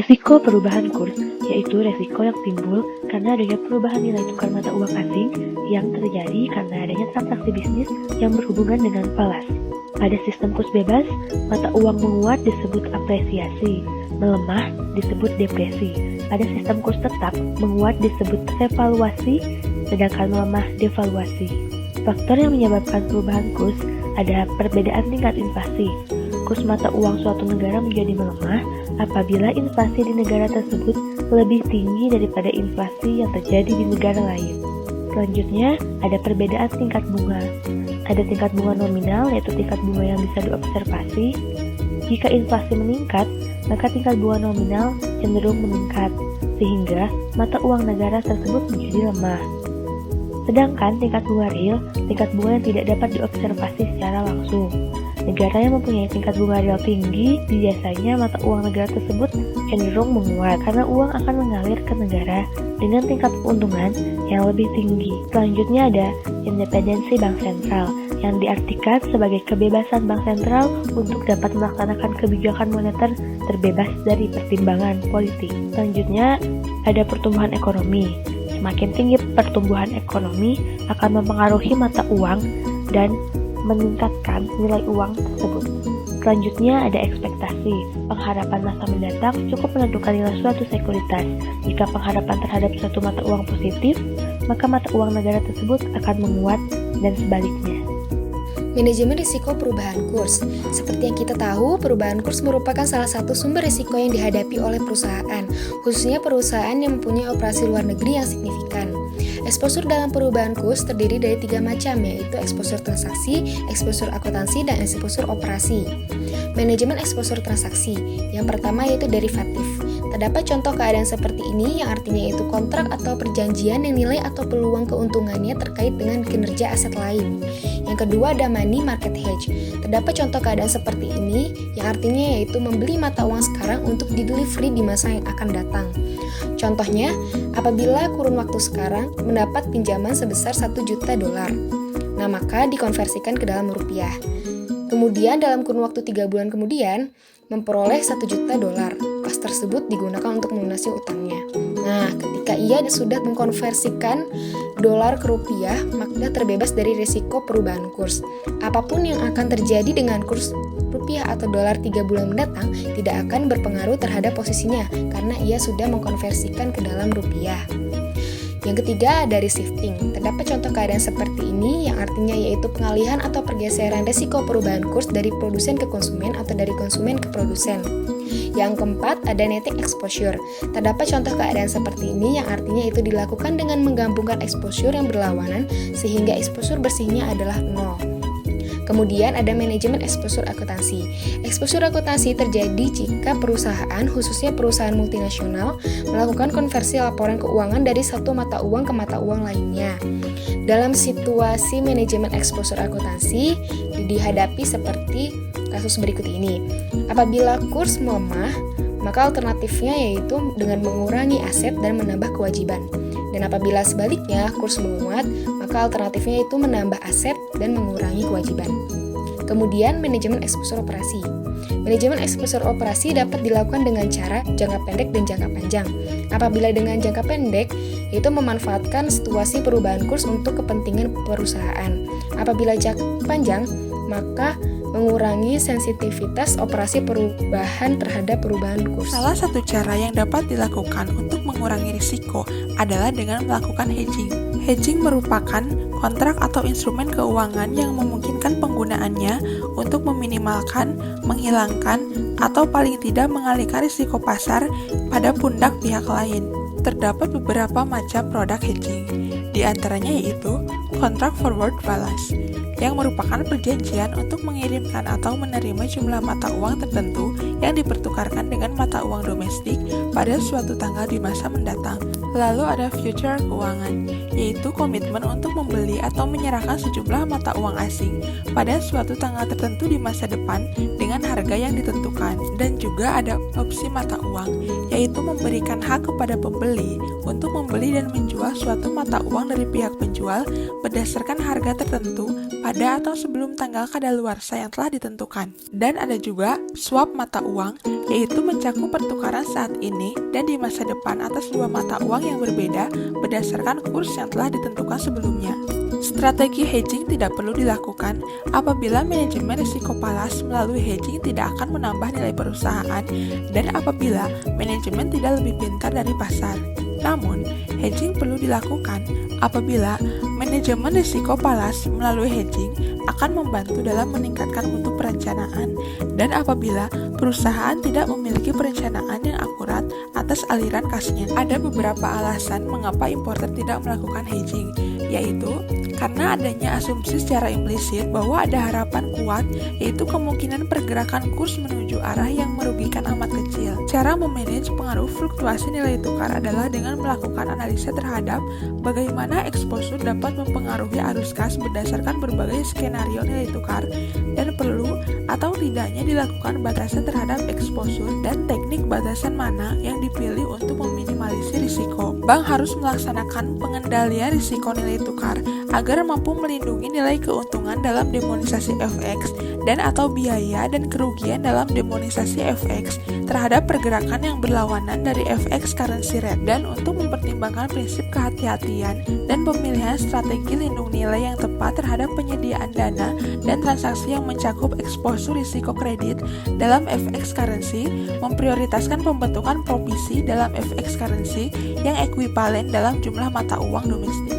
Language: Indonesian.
Resiko perubahan kurs yaitu resiko yang timbul karena adanya perubahan nilai tukar mata uang asing yang terjadi karena adanya transaksi bisnis yang berhubungan dengan falas. Pada sistem kurs bebas, mata uang menguat disebut apresiasi, melemah disebut depresi. Pada sistem kurs tetap, menguat disebut revaluasi, sedangkan melemah devaluasi. Faktor yang menyebabkan perubahan kurs ada perbedaan tingkat inflasi. Kurs mata uang suatu negara menjadi melemah apabila inflasi di negara tersebut lebih tinggi daripada inflasi yang terjadi di negara lain. Selanjutnya, ada perbedaan tingkat bunga. Ada tingkat bunga nominal, yaitu tingkat bunga yang bisa diobservasi. Jika inflasi meningkat, maka tingkat bunga nominal cenderung meningkat, sehingga mata uang negara tersebut menjadi lemah. Sedangkan tingkat bunga real, tingkat bunga yang tidak dapat diobservasi secara langsung. Negara yang mempunyai tingkat bunga real tinggi, biasanya mata uang negara tersebut cenderung menguat karena uang akan mengalir ke negara dengan tingkat keuntungan yang lebih tinggi. Selanjutnya ada independensi bank sentral, yang diartikan sebagai kebebasan bank sentral untuk dapat melaksanakan kebijakan moneter terbebas dari pertimbangan politik. Selanjutnya ada pertumbuhan ekonomi. Semakin tinggi pertumbuhan ekonomi akan mempengaruhi mata uang dan meningkatkan nilai uang tersebut. Selanjutnya ada ekspektasi. Pengharapan masa mendatang cukup menentukan nilai suatu sekuritas. Jika pengharapan terhadap suatu mata uang positif, maka mata uang negara tersebut akan menguat dan sebaliknya. Manajemen risiko perubahan kurs. Seperti yang kita tahu, perubahan kurs merupakan salah satu sumber risiko yang dihadapi oleh perusahaan, khususnya perusahaan yang mempunyai operasi luar negeri yang signifikan. Exposure dalam perubahan kurs terdiri dari 3 macam, yaitu exposure transaksi, exposure akuntansi, dan exposure operasi. Manajemen exposure transaksi. Yang pertama yaitu derivatif. Terdapat contoh keadaan seperti ini yang artinya yaitu kontrak atau perjanjian yang nilai atau peluang keuntungannya terkait dengan kinerja aset lain. Yang kedua ada money market hedge. Terdapat contoh keadaan seperti ini yang artinya yaitu membeli mata uang sekarang untuk di-delivery di masa yang akan datang. Contohnya, apabila kurun waktu sekarang mendapat pinjaman sebesar $1 juta, nah maka dikonversikan ke dalam rupiah. Kemudian dalam kurun waktu 3 bulan kemudian, memperoleh $1 juta. Kas tersebut digunakan untuk melunasi utangnya. Nah, ketika ia sudah mengkonversikan dolar ke rupiah, maka terbebas dari risiko perubahan kurs. Apapun yang akan terjadi dengan kurs rupiah atau dolar 3 bulan mendatang tidak akan berpengaruh terhadap posisinya karena ia sudah mengkonversikan ke dalam rupiah. Yang ketiga ada shifting. Terdapat contoh keadaan seperti ini yang artinya yaitu pengalihan atau pergeseran risiko perubahan kurs dari produsen ke konsumen atau dari konsumen ke produsen. Yang keempat ada netting exposure. Terdapat contoh keadaan seperti ini yang artinya itu dilakukan dengan menggabungkan exposure yang berlawanan sehingga exposure bersihnya adalah 0. Kemudian ada manajemen exposure akuntansi. Exposure akuntansi terjadi jika perusahaan, khususnya perusahaan multinasional, melakukan konversi laporan keuangan dari satu mata uang ke mata uang lainnya. Dalam situasi manajemen exposure akuntansi dihadapi seperti kasus berikut ini. Apabila kurs melemah, maka alternatifnya yaitu dengan mengurangi aset dan menambah kewajiban. Dan apabila sebaliknya kurs menguat, maka alternatifnya itu menambah aset dan mengurangi kewajiban. Kemudian manajemen exposure operasi. Manajemen exposure operasi dapat dilakukan dengan cara jangka pendek dan jangka panjang. Apabila dengan jangka pendek, itu memanfaatkan situasi perubahan kurs untuk kepentingan perusahaan. Apabila jangka panjang, maka mengurangi sensitivitas operasi perubahan terhadap perubahan kurs. Salah satu cara yang dapat dilakukan untuk mengurangi risiko adalah dengan melakukan hedging. Hedging merupakan kontrak atau instrumen keuangan yang memungkinkan penggunaannya untuk meminimalkan, menghilangkan, atau paling tidak mengalihkan risiko pasar pada pundak pihak lain. Terdapat beberapa macam produk hedging, di antaranya yaitu kontrak forward balance, yang merupakan perjanjian untuk mengirimkan atau menerima jumlah mata uang tertentu yang dipertukarkan dengan mata uang domestik pada suatu tanggal di masa mendatang. Lalu ada future keuangan, yaitu komitmen untuk membeli atau menyerahkan sejumlah mata uang asing pada suatu tanggal tertentu di masa depan dengan harga yang ditentukan. Dan juga ada opsi mata uang, yaitu memberikan hak kepada pembeli untuk membeli dan menjual suatu mata uang dari pihak penjual berdasarkan harga tertentu pada atau sebelum tanggal kadaluarsa yang telah ditentukan. Dan ada juga swap mata uang, yaitu mencakup pertukaran saat ini dan di masa depan atas dua mata uang yang berbeda berdasarkan kurs yang telah ditentukan sebelumnya. Strategi hedging tidak perlu dilakukan apabila manajemen risiko falas melalui hedging tidak akan menambah nilai perusahaan dan apabila manajemen tidak lebih pintar dari pasar. Namun, hedging perlu dilakukan apabila manajemen risiko falas melalui hedging akan membantu dalam meningkatkan mutu perencanaan dan apabila perusahaan tidak memiliki perencanaan yang akurat atas aliran kasnya. Ada beberapa alasan mengapa importer tidak melakukan hedging, yaitu karena adanya asumsi secara implisit bahwa ada harapan kuat, yaitu kemungkinan pergerakan kurs menuju arah yang merugikan amat kecil. Cara memanage pengaruh fluktuasi nilai tukar adalah dengan melakukan analisa terhadap bagaimana eksposur dapat mempengaruhi arus kas berdasarkan berbagai skenario nilai tukar dan perlu atau tidaknya dilakukan batasan terhadap eksposur dan teknik batasan mana yang dipilih untuk meminimalisir risiko. Bank harus melaksanakan pengendalian risiko nilai tukar agar mampu melindungi nilai keuntungan dalam demonisasi FX dan atau biaya dan kerugian dalam demonisasi FX terhadap pergerakan yang berlawanan dari FX currency rate dan untuk mempertimbangkan prinsip kehati-hatian dan pemilihan strategi lindung nilai yang tepat terhadap penyediaan dana dan transaksi yang mencakup eksposur risiko kredit dalam FX currency, memprioritaskan pembentukan provisi dalam FX currency yang ekuivalen dalam jumlah mata uang domestik.